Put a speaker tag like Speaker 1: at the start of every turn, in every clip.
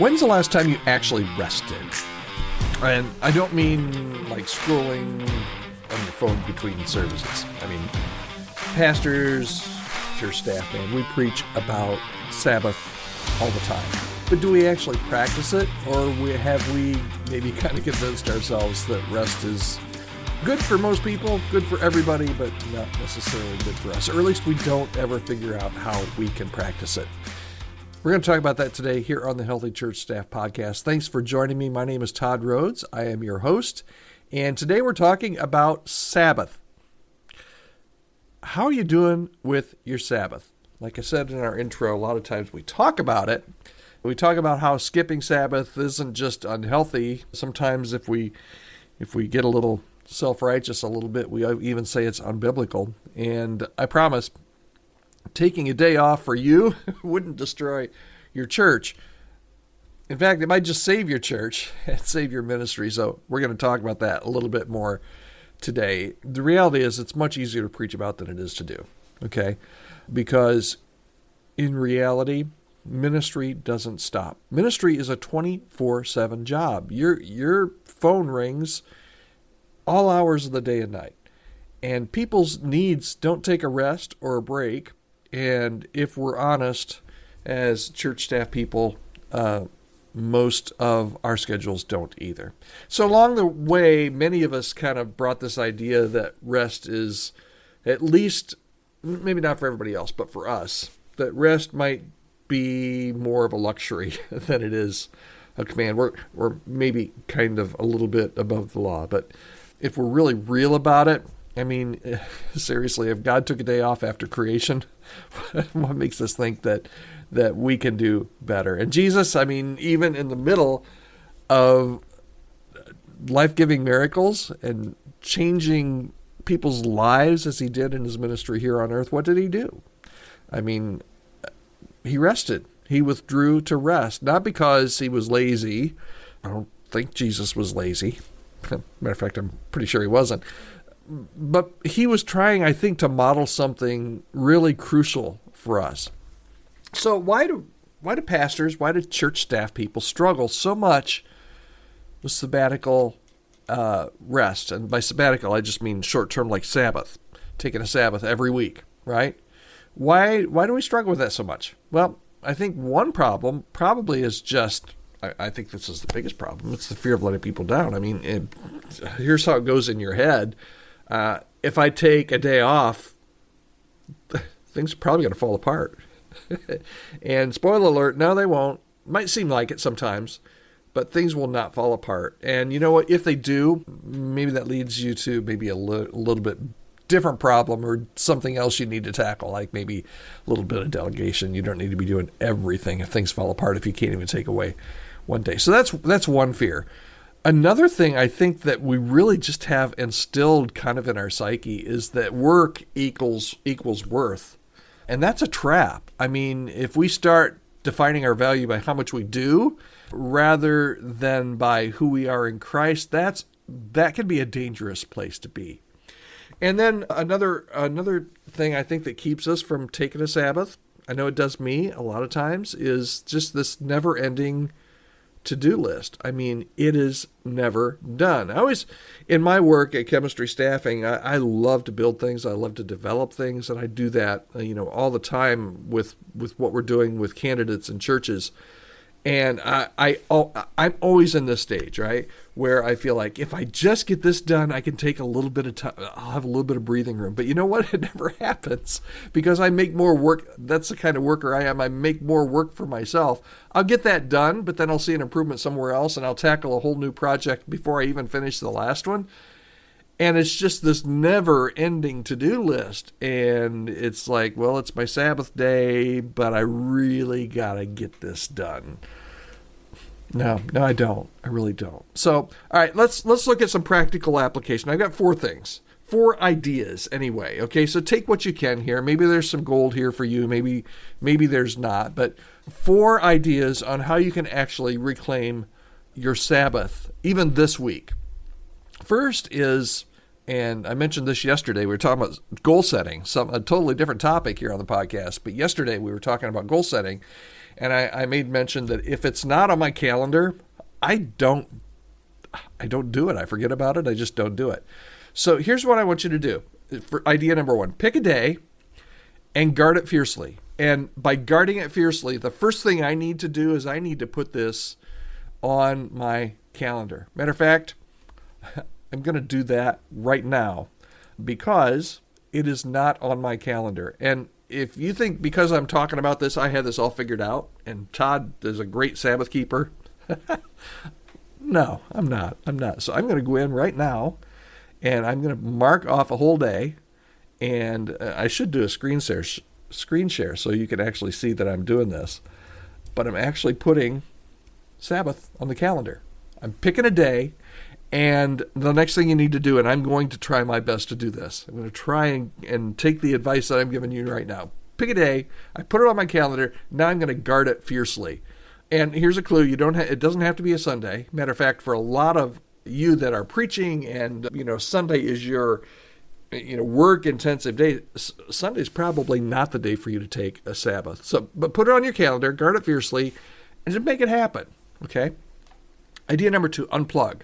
Speaker 1: When's the last time you actually rested? And I don't mean like scrolling on your phone between services. I mean, pastors, church staff, man, we preach about Sabbath all the time. But do we actually practice it? Or have we maybe kind of convinced ourselves that rest is good for most people, good for everybody, but not necessarily good for us? Or at least we don't ever figure out how we can practice it. We're going to talk about that today here on the Healthy Church Staff Podcast. Thanks for joining me. My name is Todd Rhodes. I am your host. And today we're talking about Sabbath. How are you doing with your Sabbath? Like I said in our intro, a lot of times we talk about it. We talk about how skipping Sabbath isn't just unhealthy. Sometimes if we get a little self-righteous a little bit, we even say it's unbiblical. And I promise, taking a day off for you wouldn't destroy your church. In fact, it might just save your church and save your ministry. So we're going to talk about that a little bit more today. The reality is it's much easier to preach about than it is to do, okay? Because in reality, ministry doesn't stop. Ministry is a 24/7 job. Your phone rings all hours of the day and night. And people's needs don't take a rest or a break. And if we're honest, as church staff people, most of our schedules don't either. So along the way, many of us kind of brought this idea that rest is, at least, maybe not for everybody else, but for us, that rest might be more of a luxury than it is a command. We're maybe kind of a little bit above the law. But if we're really real about it, I mean, seriously, if God took a day off after creation, what makes us think that we can do better? And Jesus, I mean, even in the middle of life-giving miracles and changing people's lives as he did in his ministry here on earth, what did he do? I mean, he rested. He withdrew to rest, not because he was lazy. I don't think Jesus was lazy. Matter of fact, I'm pretty sure he wasn't. But he was trying, I think, to model something really crucial for us. So why do pastors, why do church staff people struggle so much with sabbatical rest? And by sabbatical, I just mean short-term, like Sabbath, taking a Sabbath every week, right? Why do we struggle with that so much? Well, I think one problem probably is just, I think this is the biggest problem. It's the fear of letting people down. I mean, here's how it goes in your head. If I take a day off, things are probably going to fall apart. And spoiler alert, no, they won't. Might seem like it sometimes, but things will not fall apart. And you know what? If they do, maybe that leads you to maybe a little bit different problem or something else you need to tackle, like maybe a little bit of delegation. You don't need to be doing everything if things fall apart, if you can't even take away one day. So that's one fear. Another thing I think that we really just have instilled kind of in our psyche is that work equals worth. And that's a trap. I mean, if we start defining our value by how much we do rather than by who we are in Christ, that can be a dangerous place to be. And then another thing I think that keeps us from taking a Sabbath, I know it does me a lot of times, is just this never-ending to-do list. I mean, it is never done. I always, in my work at chemistry staffing, I love to build things. I love to develop things, and I do that, all the time with what we're doing with candidates and churches. And I'm always in this stage, right, where I feel like if I just get this done, I can take a little bit of time. I'll have a little bit of breathing room. But you know what? It never happens because I make more work. That's the kind of worker I am. I make more work for myself. I'll get that done, but then I'll see an improvement somewhere else, and I'll tackle a whole new project before I even finish the last one. And it's just this never-ending to-do list. And it's like, well, it's my Sabbath day, but I really got to get this done. No, I don't. I really don't. So, all right, let's look at some practical application. I've got 4 things. 4 ideas anyway. Okay, so take what you can here. Maybe there's some gold here for you. Maybe there's not. But 4 ideas on how you can actually reclaim your Sabbath, even this week. First is, and I mentioned this yesterday, we were talking about goal setting, a totally different topic here on the podcast, but yesterday we were talking about goal setting, And I made mention that if it's not on my calendar, I don't do it. I forget about it. I just don't do it. So here's what I want you to do. For idea number 1, pick a day and guard it fiercely. And by guarding it fiercely, the first thing I need to do is I need to put this on my calendar. Matter of fact, I'm going to do that right now because it is not on my calendar. And if you think because I'm talking about this, I have this all figured out and Todd is a great Sabbath keeper, no, I'm not. So I'm going to go in right now and I'm going to mark off a whole day, and I should do a screen share so you can actually see that I'm doing this. But I'm actually putting Sabbath on the calendar. I'm picking a day, and the next thing you need to do, and I'm going to try my best to do this. I'm going to try and take the advice that I'm giving you right now. Pick a day. I put it on my calendar. Now I'm going to guard it fiercely. And here's a clue. It doesn't have to be a Sunday. Matter of fact, for a lot of you that are preaching and, Sunday is your, work intensive day, Sunday's probably not the day for you to take a Sabbath. So, but put it on your calendar, guard it fiercely, and just make it happen. Okay. Idea number 2, unplug.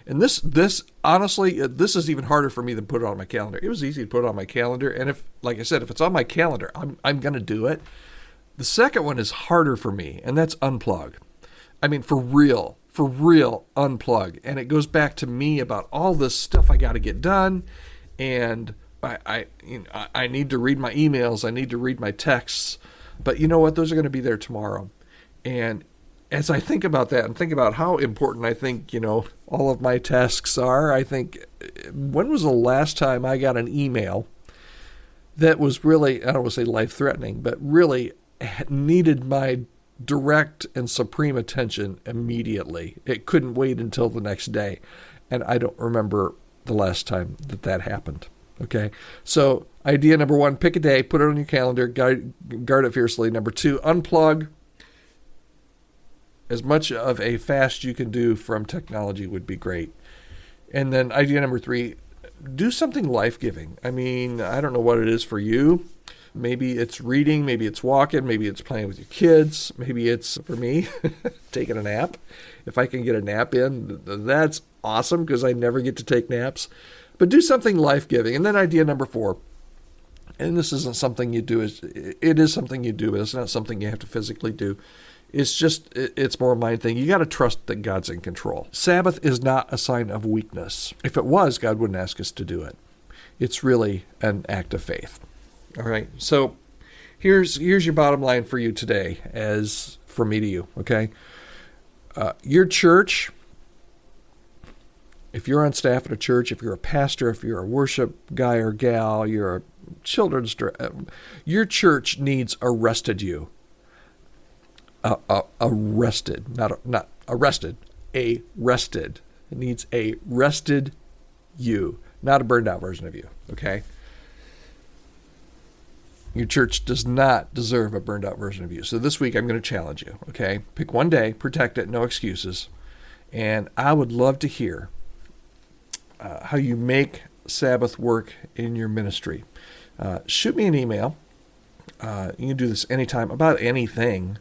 Speaker 1: And this honestly, this is even harder for me than put it on my calendar. It was easy to put it on my calendar. And if it's on my calendar, I'm going to do it. The second one is harder for me, and that's unplug. I mean, for real, unplug. And it goes back to me about all this stuff I got to get done. And I need to read my emails. I need to read my texts. But you know what? Those are going to be there tomorrow. And as I think about that and think about how important I think, all of my tasks are, I think, when was the last time I got an email that was really, I don't want to say life-threatening, but really needed my direct and supreme attention immediately? It couldn't wait until the next day. And I don't remember the last time that happened. Okay. So idea number 1, pick a day, put it on your calendar, guard it fiercely. Number 2, unplug. As much of a fast you can do from technology would be great. And then idea number 3, do something life-giving. I mean, I don't know what it is for you. Maybe it's reading, maybe it's walking, maybe it's playing with your kids, maybe it's, for me, taking a nap. If I can get a nap in, that's awesome because I never get to take naps. But do something life-giving. And then idea number 4, and this isn't something you do, it is something you do, but it's not something you have to physically do. It's more a mind thing. You got to trust that God's in control. Sabbath is not a sign of weakness. If it was, God wouldn't ask us to do it. It's really an act of faith. All right. So here's your bottom line for you today, as for me to you. Okay. Your church, if you're on staff at a church, if you're a pastor, if you're a worship guy or gal, you're a children's director, your church needs arrested you. Arrested, not arrested, arrested. It needs a rested you, not a burned out version of you. Okay. Your church does not deserve a burned out version of you. So this week I'm going to challenge you. Okay. Pick one day, protect it, no excuses. And I would love to hear how you make Sabbath work in your ministry. Shoot me an email. You can do this anytime about anything.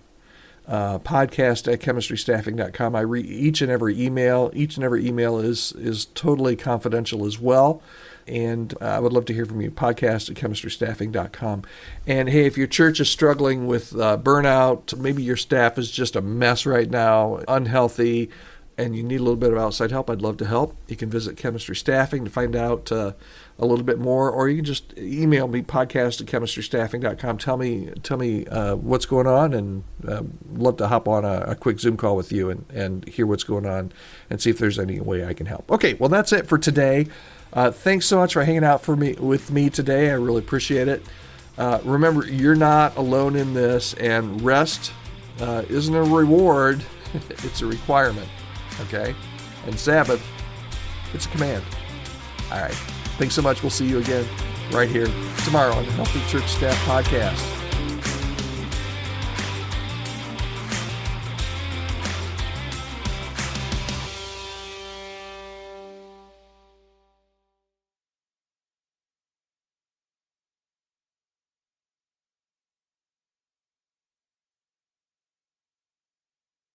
Speaker 1: Podcast@chemistrystaffing.com. I read each and every email. Each and every email is totally confidential as well. And I would love to hear from you. Podcast@chemistrystaffing.com. And hey, if your church is struggling with burnout, maybe your staff is just a mess right now, unhealthy, and you need a little bit of outside help, I'd love to help. You can visit Chemistry Staffing to find out a little bit more, or you can just email me, podcast@chemistrystaffing.com. Tell me what's going on, and love to hop on a quick Zoom call with you and hear what's going on and see if there's any way I can help. Okay, well, that's it for today. Thanks so much for hanging out with me today. I really appreciate it. Remember, you're not alone in this, and rest isn't a reward, it's a requirement. Okay? And Sabbath, it's a command. All right. Thanks so much. We'll see you again right here tomorrow on the Healthy Church Staff Podcast.